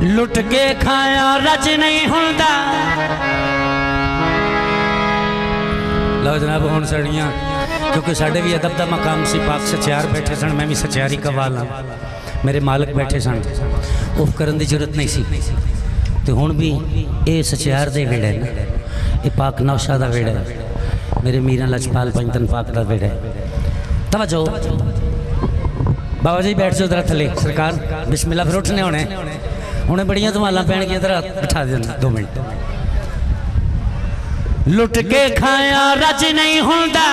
लुट के खाया रज नहीं हुंदा। लो जनाब हुण सड़ियां क्योंकि साढ़े भी अदब का मकाम सी। पाक सचियार बैठे सन, मैं भी सचियारी कवाल हाँ। मेरे मालिक बैठे सन, उफ करन की जरूरत नहीं सी। तो हुण भी ये सचियार दे वेड़ा है ना, ये पाक नौशाह दा वेड़ा है, मेरे मीरा लजपाल पंजतन पाक दा वेड़ा है। तवज्जो बाबा जी बैठ जाओ जरा थले। सरकार बिस्मिल्लाह, फिर उठने होने उन्हें बड़िया धमाल पैणगियां, जरा बिठा देना 2 मिनट। लुट के खाया रज नहीं हुंदा,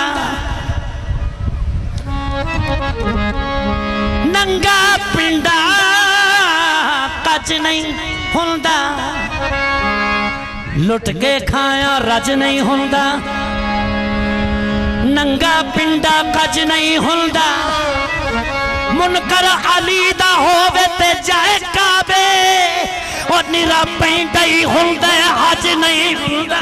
नंगा पिंडा कच नहीं हुंदा। लुट के खाया रज नहीं हुंदा, नंगा पिंडा कच नहीं हुंदा। मुनकर अली दा होवे ते जाए काबे, और निरा पैंडा ही हुंदा हज नहीं हुंदा।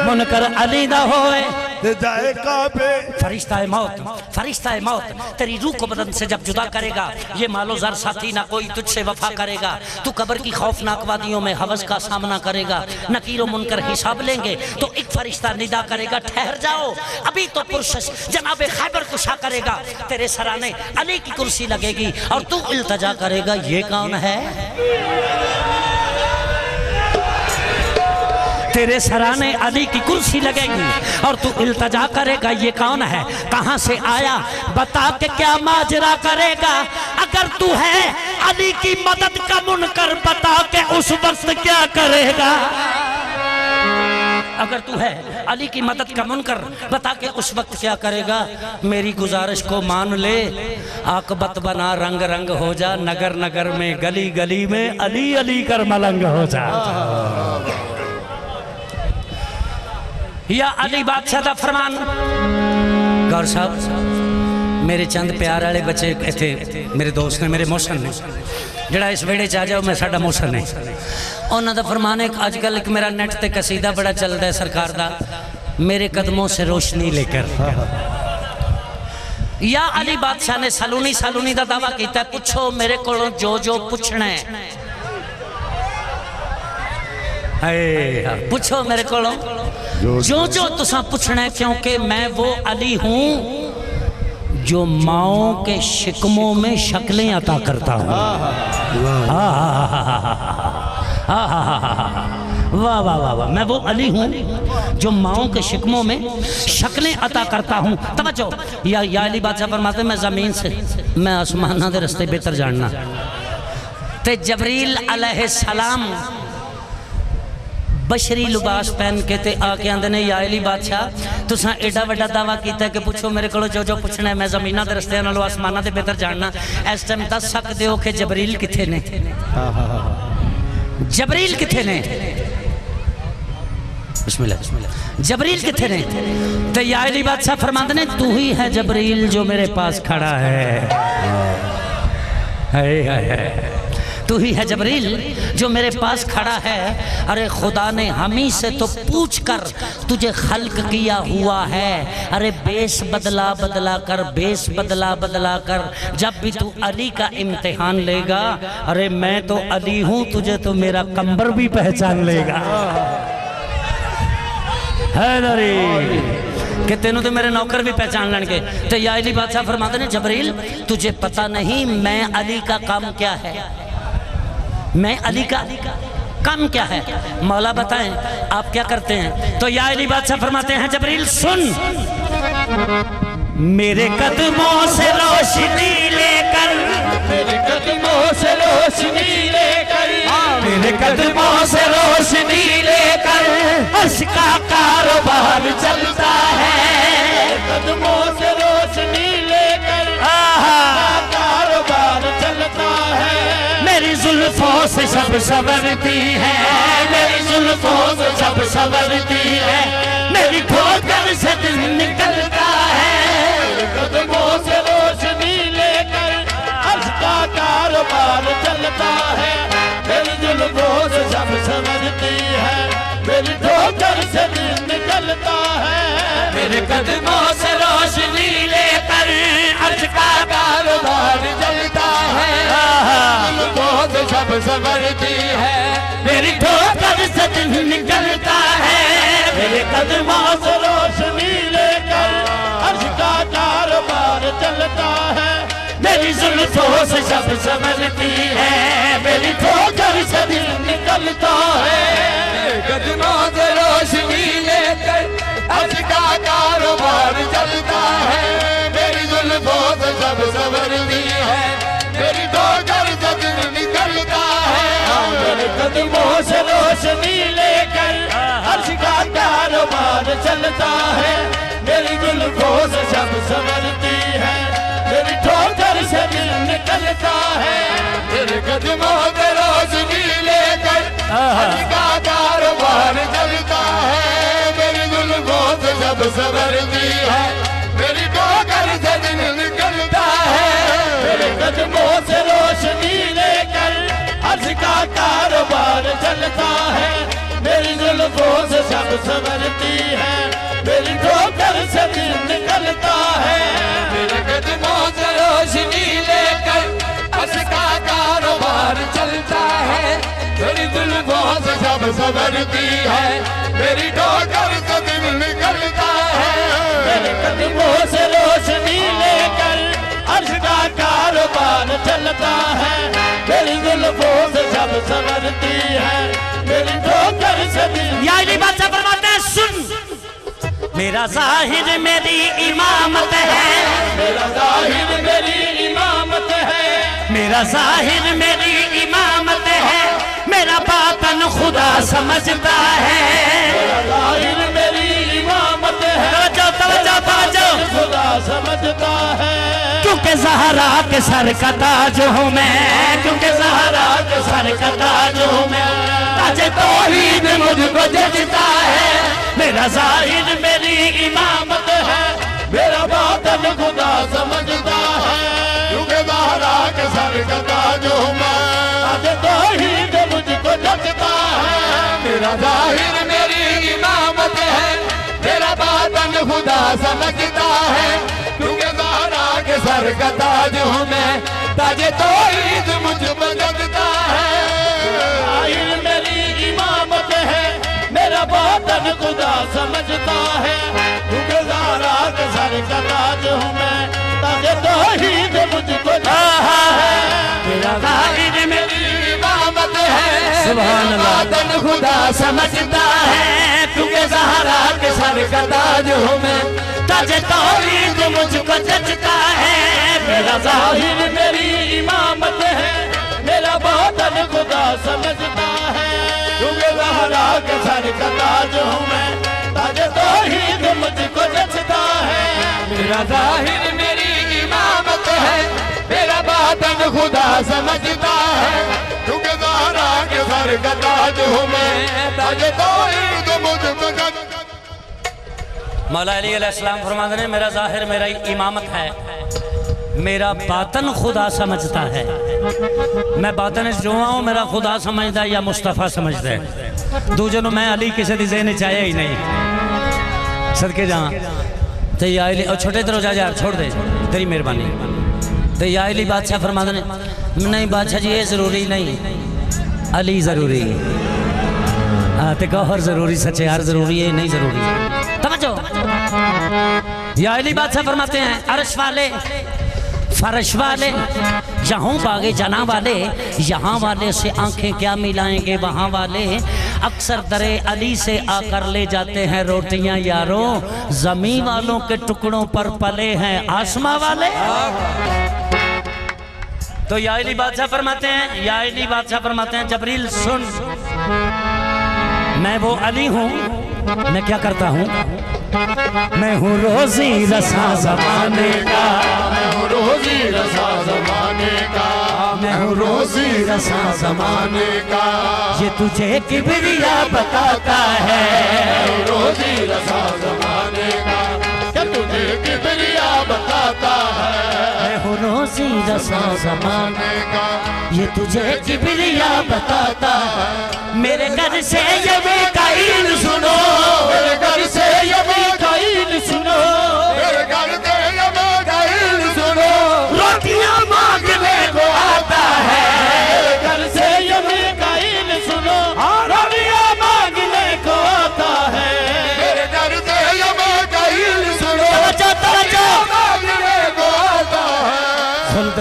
मुनकर अली दा होवे जाए काबे। फरिश्ता है मौत, फरिश्ता है मौत तेरी रूह को बदन से जब जुदा करेगा, ये मालो जर साथी ना कोई तुझसे वफा करेगा। तू कब्र की खौफनाक वादियों में हवस का सामना करेगा, नकीरो मुनकर हिसाब लेंगे तो एक फरिश्ता निदा करेगा, ठहर जाओ अभी तो पुरश जनाबे खैबर कुशा करेगा। तेरे सराने अली की कुर्सी लगेगी और तू इल्तजा करेगा, ये कौन है? तेरे सराने अली की कुर्सी लगेगी और तू इल्तजा करेगा, ये कौन है, कहां से आया, बता के क्या माजरा करेगा। अगर तू है अली की मदद का मुनकर, बता के उस वक्त क्या करेगा। अगर तू है अली की मदद का मुनकर, बता के उस वक्त क्या करेगा। मेरी गुजारिश को मान ले, आकबत बना रंग रंग हो जा, नगर नगर में गली गली में अली अली कर मलंग हो जा। या अली बादशाह का फरमान। गौर साहब मेरे चंद प्यार वाले बच्चे इतने मेरे दोस्त ने, मेरे मोहसन ने, जड़ा इस वेड़े च आ जाओ मैं साडा मोहसन है। उन्होंने का फरमान है, अजकल एक मेरा नेट ते कसीदा बड़ा चलता है सरकार का, मेरे कदमों से रोशनी लेकर। या अली बादशाह ने सलूनी सलूनी का दावा किया, पूछो मेरे को जो जो पूछना है, पूछो मेरे को जो जो तुसा पूछना है, क्योंकि मैं वो अली हूं जो माओ के शिकमों में शक्लें अता करता हूं। वाह वाह वाह वाह, मैं वो अली हूं जो माओ के शिकमों में शक्लें अता करता हूं। तवज्जो, या अली बादशाह फरमाते, मैं जमीन से मैं आसमाना के रस्ते बेहतर जानना। ते जबरील अलैहिस्सलाम बशरी लिबास पहन के ते आके आंदे ने, या अली बादशाह तुसा एडा वड्डा दावा किया कि पूछो मेरे को जो जो पूछना है, मैं जमीना के रस्ते नालों आसमाना ते बेहतर जानना। इस टाइम दस सकते हो कि जबरील किथे ने? जबरील किथे ने? बिस्मिल्लाह बिस्मिल्लाह, जबरील किथे ने? तो या अली बादशाह फरमाते ने, तू ही है जबरील जो मेरे पास खड़ा है। तू ही है जबरील जो मेरे पास खड़ा है। अरे खुदा ने हमी से तो पूछ कर तुझे खल्क किया हुआ है। अरे बेस बदला बदला कर, बेस बदला बदला कर, जब भी तू अली का इम्तिहान लेगा, अरे मैं तो अली हूं, तुझे तो मेरा कंबर भी पहचान लेगा। हैदरी कि तेनों तो मेरे नौकर भी पहचान लेंगे। तो या अली बादशाह फरमाते ने, जबरील तुझे पता नहीं मैं अली का काम क्या है, मैं अली का काम क्या है, मौला बताएं आप क्या करते हैं। तो या अली बादशाह फरमाते हैं, जबरील सुन, मेरे कदमों से रोशनी लेकर, मेरे कदमों से रोशनी लेकर, मेरे कदमों से रोशनी लेकर अर्श का कारोबार चलता है। कदमों से रोशनी लेकर कारोबार चलता है। मेरी जुल्फों से सब संवरती है, मेरी जुल्फों से सब संवरती है, मेरी ठोकर से दिल निकलता है। कदमों से रोशनी लेकर अर्श का कारोबार चलता है। मेरी जुल्फों से सब संवरती है, मेरी ठोकर से दिल निकलता है। मेरे कदमों से रोशनी ले शब संवरती है, मेरी ठोकर से दिन निकलता है, मेरे कदमों से रोशनी लेकर अर्श का कारोबार चलता है, मेरी जुल्फों से शब संवरती है, मेरी ठोकर से दिन निकलता है, कदमों से रोशनी लेकर अर्श का कारोबार चलता है, मेरी जुल्फों से शब संवरती है, मेरी ठोकर से दिन निकलता है, मेरे कदमों से रोशनी लेकर अर्श का कारोबार चलता है, मेरी जुल्फों से शब संवरती है, मेरी ठोकर से दिल निकलता है, मेरे कदमों से रोशनी लेकर अर्श का कारोबार चलता है, मेरी जुल्फों से शब संवरती है, मेरी ठोकर से दिल निकलता है, मेरे कदमों से रोशनी लेकर अर्श का कारोबार चलता है, मेरी जुल्फों से शब संवरती है, मेरी ठोकर से दिल निकलता है, मेरे कदमों से रोशनी लेकर अर्श का कारोबार चलता है, मेरी जुल्फों से शब संवरती है, मेरी ठोकर से दिल निकलता है, मेरे कदमों से रोशनी लेकर अर्श का कारोबार चलता है, मेरी जुल्फों से शब संवरती है, मेरी ठोकर से दिल। या अली बादशाह फरमाते हैं सुन, मेरा जाहिर मेरी इमामत है, मेरा जाहिर मेरी इमामत है, मेरा जाहिर मेरी इमामत है, मेरा बातन खुदा समझता है, मेरा जाहिर मेरी इमामत है, तवज्जो तवज्जो तवज्जो, खुदा समझता है, क्योंकि ज़हरा के सर का ताज हूँ मैं, क्योंकि ज़हरा के सर का ताज हूँ मैं, ताज तौहीद मुझको जचता है, मेरा जाहिर मेरी इमामत है, मेरा बातन खुदा समझता है, क्योंकि ज़हरा के सर का ताज हूँ मैं, ताज तौहीद मुझको जचता है, मेरा जाहिर मेरी इमामत है, मेरा बातन खुदा समझता है, क्योंकि ज़हरा के सर का ताज हूँ मैं, ताज तौहीद मुझको जचता है, जाहिर मेरी इमामत है, मेरा बातन खुदा समझता है, क्योंकि ज़हरा के सर का ताज हूँ मैं, ताज तौहीद मुझको जचता है, मेरा जाहिर मेरी इमामत है, सुभान अल्लाह, बातन खुदा समझता है, क्योंकि ज़हरा के सर का ताज हूँ मैं, ताज तौहीद मुझको जचता है, मेरा जाहिर मेरी इमामत है, मेरा बातन खुदा समझता है, क्योंकि ज़हरा के सर का ताज हूँ मैं, ताज तौहीद मुझको जचता है, मेरा जाहिर मेरी इमामत है, मेरा बातन खुदा समझता है, क्योंकि ज़हरा के सर का ताज हूँ मैं, ताज तौहीद मुझको जचता है। मौला अली अलैहिस्सलाम फरमाते हैं मेरा जाहिर मेरा इमामत है, मेरा बातन खुदा समझता है, मैं बातन जो हूँ मेरा खुदा समझदा या मुस्तफ़ा समझदा है, दूजे नु मैं अली किसी दी ज़हन च आया ही नहीं, सदके जां ते या अली और छोटे तरह जा यार छोड़ दे तेरी मेहरबानी, ते या अली बादशाह फरमाते हैं नहीं बादशाह जी ये ज़रूरी नहीं, अली ज़रूरी है, ते गौहर ज़रूरी, सच्चे यार ज़रूरी है, नहीं ज़रूरी, समझो। या अली बादशाह फरमाते हैं अर्श वाले फर्श वाले यहाँ बागे जना वाले, यहाँ वाले से आंखें क्या मिलाएंगे वहाँ वाले, अक्सर दरे अली से आकर ले जाते हैं रोटियां यारों, जमीन वालों के टुकड़ों पर पले हैं आसमां वाले। तो या अली बादशाह फरमाते हैं, या अली बादशाह फरमाते हैं जबरील सुन, मैं वो अली हूँ, मैं क्या करता हूँ, मैं हूँ रोजी रसा ज़माने का, मैं हूँ रोजी रसा ज़माने का, मैं हूँ रोजी रसा ज़माने का, ये तुझे किबरिया बताता है, रोजी रसा ज़माने का, क्या तुझे किबरिया बताता है, मैं हूँ रोजी रसा ज़माने का, ये तुझे किबरिया बताता है, मेरे घर से ये मीकाईल सुनो, मेरे घर से ये मीकाईल सुनो, मेरे घर से ये मीकाईल सुनो, रोटियां मांगने को आता है, मेरे घर से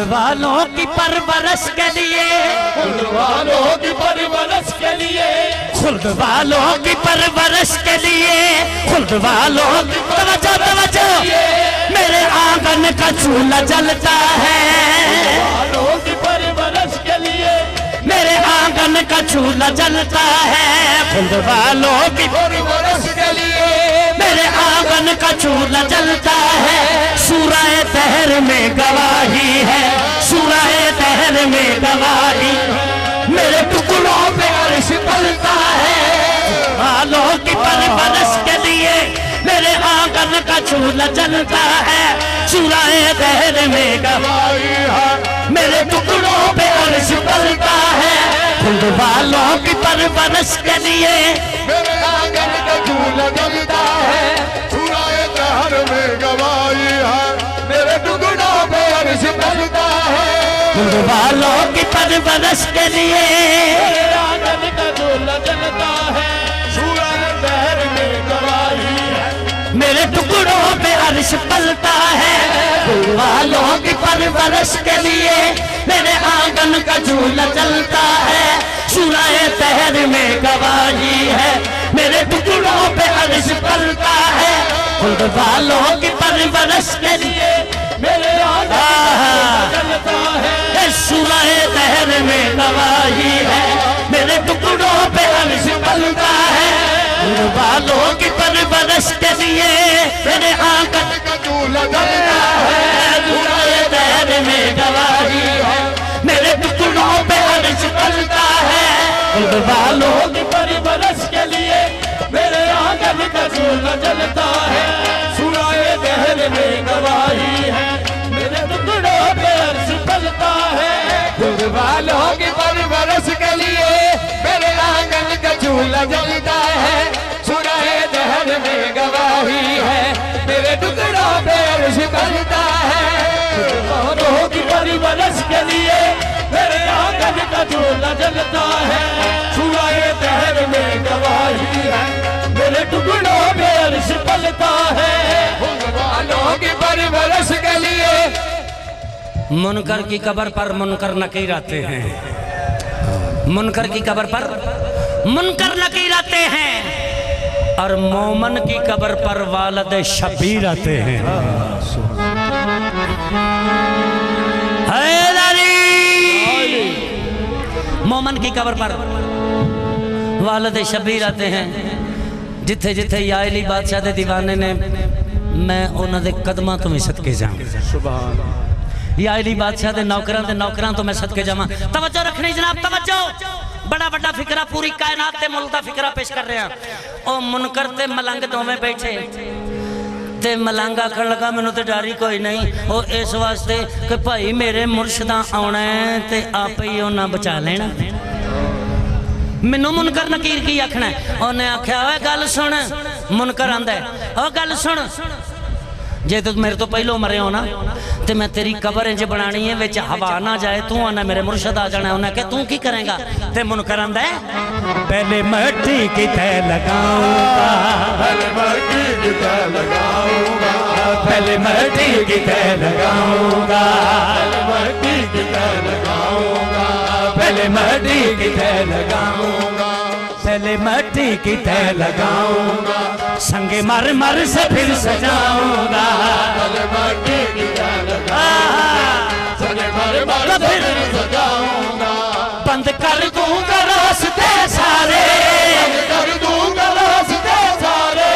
वालों की परवरिश के लिए, खुल्द वालों की परवरिश के लिए, खुल्द वालों की परवरिश के लिए, खुल्द वालों की तवज्जो तवज्जो, मेरे आंगन का चूल्हा जलता है, वालों की परवरिश के लिए, मेरे आंगन का चूल्हा जलता है, खुल्द वालों की परवरिश के लिए, मेरे आंगन का चूल्हा जलता है। सूराए दहर में गवाही है, सूराए दहर में गवाही, मेरे टुकड़ों पे अर्श पलता है, वालों की परवरिश के लिए मेरे आंगन का चूल्हा जलता है, सूराए दहर में गवाही है, मेरे टुकड़ों पे अर्श पलता है, खुद वालों की परवरिश के लिए मेरे आंगन का चूल्हा जलता है, सुराए दहर में गवाही है, मेरे टुकड़ों पे अर्श पलता है, खुद वालों की परवरिश के लिए मेरे आंगन का चूल्हा जलता है, सुराए दहर में गवाही है, मेरे टुकड़ों पे अर्श पलता है, खुद वालों की परवरिश के लिए मेरे आंगन का चूल्हा जलता है, सुराए तहर में गवाही है, मेरे टुकड़ों पे अर्श पलता है, खुद वालों की परवरिश के लिए मेरे आंगन जलता है, सुराए तहर में गवाही है, मेरे टुकड़ों पे अर्श पलता है, खुद वालों की परवरिश के लिए मेरे आंगन का चूल्हा जलता है, सुराए तहर में गवाही है, मेरे टुकड़ों पे अर्श पलता है, खुद वालों की परवरिश के लिए मेरे आंगन का चूल्हा जलता है, सुनाए दहर में गवाही है, मेरे टुकड़ों पे अर्श पलता है, खुद वालों की परवरिश के लिए मेरे आंगन का चूल्हा जलता है, सुनाए दहर में गवाही है, मेरे टुकड़ों पे अर्श पलता है, खुद वालों की परवरिश के लिए मेरे आंगन का चूल्हा जलता है, सुनाए दहर में गवाही है, मेरे टुकड़ों पे अर्श पलता है, खुद वालों की परवरिश के लिए मुनकर की कब्र पर मुनकर नकीर आते हैं, मुनकर की कब्र पर मुनकर नकीर आते हैं, और मोमन की कब्र पर वालिद शबीर आते हैं। मोमन की कब्र पर वालिद शबीर आते हैं, जिथे जिथे या अली बादशाह दे दीवाने ने मैं उन्हां दे कदमां तो भी सदके जावां, सुभान या अली बादशाह दे नौकरां तो मैं सदके जावां। तवज्जो रखनी जनाब, तवज्जो, बड़ा बड़ा फिकरा पूरी कायनात दे मुल्क दा फिकरा पेश कर रहे हैं। ओ मुनकर ते मलंग दोवें बैठे ते मलंग आखण लगा मैनू तो डर ही कोई नहीं, ओ इस वास्ते कि भाई मेरे मुर्शदा आना है ते आप ही उन्हें बचा लेना, मैनू मुनकर नकीर की आखना है। उन्हें आख्या गल सुन, मुनकर आंदा है ओ गल सुन, जे तू मेरे तो पहलो मरे हो ना तो मैं तेरी कबर इंज बनानी है विच हवा ना जाए, तू आना मेरे मुर्शद आ जाना। उन्हें कहा तू की करेगा, ते मुनकर आंदा है पहले मट्टी की तह लगाऊंगा, पहले मट्टी की तह लगाऊंगा, पहले मट्टी की तह लगाऊंगा, पहले मट्टी की तह लगाऊंगा, पहले मट्टी की तह लगाऊंगा, पहले मट्टी की तह लगाऊंगा, संगे मर मर से फिर सजाऊंगा, पहले मट्टी की तह लगाऊंगा, संगे मर मर से फिर सजाऊंगा, बंद कर दूंगा रास्ते सारे, बंद कर दूंगा रास्ते सारे,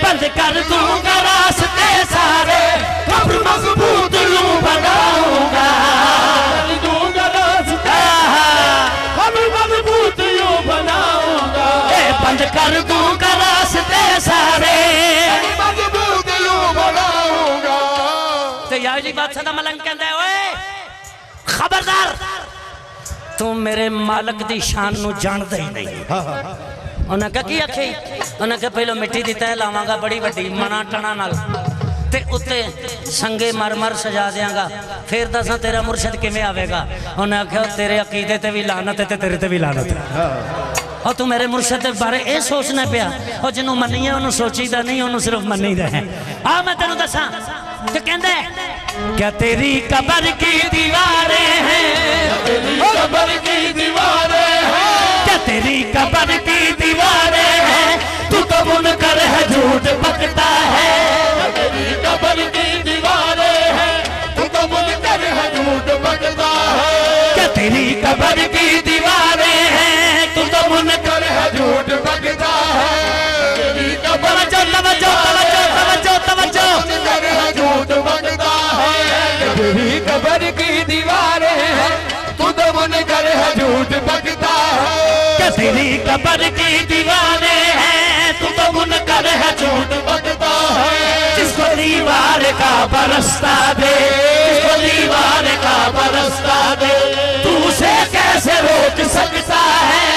बंद कर दूंगा रास्ते सारे, कब्र मजबूत यूं बनाऊंगा, कर दूंगा रास्ते, कब्र मजबूत यूं बनाऊंगा, बंद कर दूंगा रास्ते सारे, मजबूत यूं बनाऊंगा। ते या अली बादशाह दा मलंग कहंदा है ओए खबरदार, तू मेरे मालक दी शान नू जानदा ही नहीं। उन्हें कहा की आखे, उन्हें कहा पहले मिट्टी दी तह लावांगा बड़ी वड्डी मना टना नाल ते उत्ते संगे मर मर सजा देंगा, फिर दसा तेरा मुर्शद किवें आवेगा। उन्हें आख्या तेरे अकीदे ते भी लानत है ते तेरे ते भी लानत है, और तू मेरे मुर्शद के बारे ये सोचना पिया, और जिन्हों मनीए उन्होंने सोचीदा नहीं, उन्होंने सिर्फ मनीदा है। आ मैं तेन दसा तो कहंदा क्या तेरी कब्र की दीवारें हैं, तेरी कब्र की दीवारें हैं, क्या तेरी कब्र की दीवारें हैं, तू तो मुनकर है झूठ बकता है। तेरी कब्र की दीवारें हैं, तू तो मुनकर है झूठ बकता है। क्या तेरी कब्र की दीवारें हैं, तू तो मुनकर है झूठ बकता है। तेरी कब्र तवज्जो तवज्जो तवज्जो तवज्जो तवज्जो मुनकर है झूठ बकता है। तेरी कब्र की दीवारें हैं, तू तो मुनकर है झूठ बकता है। क्या तेरी कब्र की दीवारें हैं, तू तो मुनकर है झूठ बकता है। जिसको दीवार का बरसता दे, जिसको दीवार का बरसता दे, तू उसे कैसे रोक सकता है।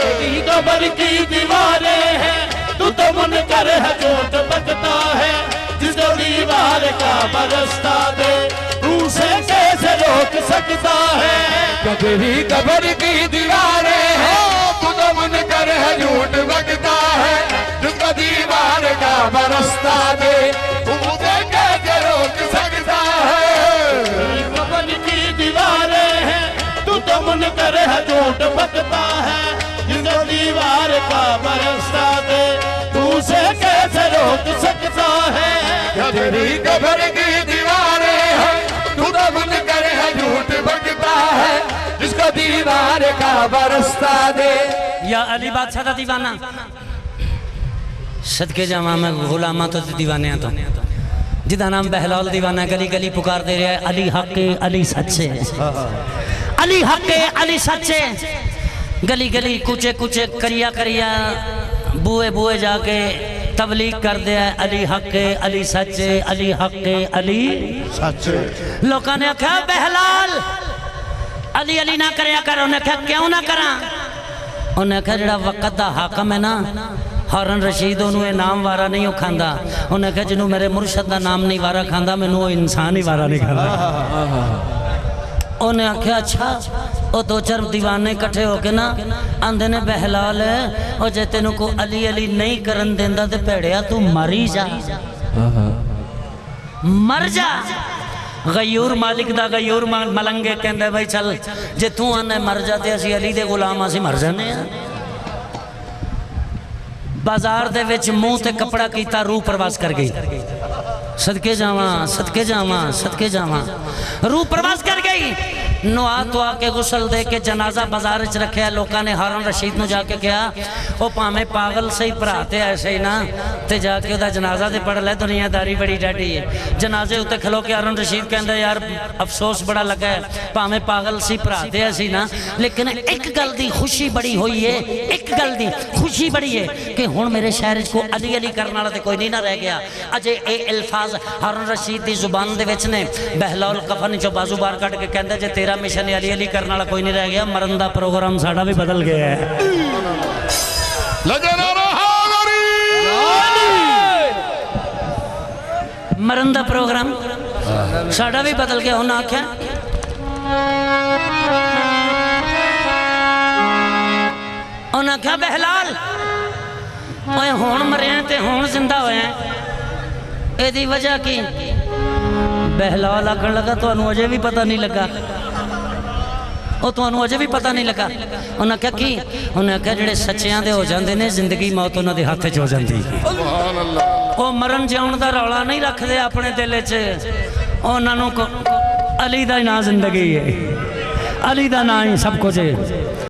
तेरी कब्र की दीवारें हैं, तू तो मुनकर है झूठ बकता है। जिसको दीवार का बरसता दे, तू उसे कैसे रोक सकता है। क्या तेरी कब्र की दीवारें हैं, तू तो मुनकर है झूठ बकता है। जिसको दीवार का बरसता दे, तू उसे कैसे रोक सकता है। कब्र की दीवारें हैं, तू तो मुनकर है झूठ बकता है। जिसको दीवार का बरसता दे, तू उसे कैसे रोक सकता है। क्या तेरी कब्र की दीवारें हैं, तू तो मुनकर है झूठ बकता है। जिसको दीवार का बरसता दे। या अली बादशाह दा दीवाना सदके जावा मैं गुलामा तो दीवाने तो जिदा नाम बहलाल दीवाना गली गली पुकार दे रहा है अली हक अली सच्चे, अली हक अली सच्चे। गली गली कुचे कुचे करिया करिया बुए बुए जाके तबलीग कर दिया अली हक अली सच्चे, अली हक अली सच्चे। लोगों ने आख्या बहलाल अली अली ना करया कर। उन्हें आख्या क्यों ना करा। उन्हें आख्या जिहड़ा वक़्त दा हाकम है ना हारून रशीद उन्होंने नाम वारा नहीं खांदा। उन्हें आख्या जिन्हों मेरे मुर्शद का नाम नहीं वारा खांदा मैनू वो इंसान ही वारा नहीं खांदा। उन्हें आख्या अच्छा वो दो चार दीवाने इकट्ठे होके ना आंदे ने बहलाल और जे तेन को अली अली नहीं करन देंदा ते भेड़िया तू मरी जा, मर जा। गयूर मालिक दा गयूर मलंगे कहंदे भाई चल जे तू आने मर जाते असी अली दे गुलाम असी मर जाने। बाजार दे विच मुंह ते कपड़ा कीता रूह प्रवास कर गई। सदके जावा सदके जावा सदके जावा रूह प्रवास कर गई। नुआ तो आके गुसल दे के जनाजा बाजार च रखे। लोगों ने हारून रशीद नूं जाके कहा वो भावें पागल सही भरा ते ऐसे ही ना ते जाके उहदा जनाजा ते पढ़ लै, दुनियादारी बड़ी डाढ़ी है। जनाजे उत्ते खलो के हारून रशीद कहंदा यार अफसोस बड़ा लगा है, भावें पागल सी भरा ते ऐसी ना लेकिन एक गल दी खुशी बड़ी हुई है, एक गल दी खुशी बड़ी है कि हुण मेरे शहर को अली अली करने वाला तो कोई नहीं ना रह गया। अजे ये अल्फाज हारून रशीद की जुबान दे विच ने। बहलाल कफन चो बाजू बाहर कट के कहंदा जे तेरा मिशन अली अली करने वाला कोई नहीं रह गया, मरन का प्रोग्राम साडा भी बदल गया है। मरन का प्रोग्राम साडा भी बदल गया। उन्हें आख्या उन्हें आख्या बहलाल ओए हुण मरिया ते हुण जिंदा होया एदी वजह की। बहलाल आखन लगा तुहानू अजे भी पता नहीं लगा, वो तुहानू अजे भी पता नहीं लगा। उन्हें आख्या की। उन्हें आख्या जिहड़े सच्चियां दे हो जाते ने जिंदगी मौत उन्हां दे हत्थ च हो जाती है। वो मरन जिउण दा रौला नहीं रखते अपने दिल च। उन्होंने अली दा ही ना जिंदगी है, अली दा ना ही सब कुछ है।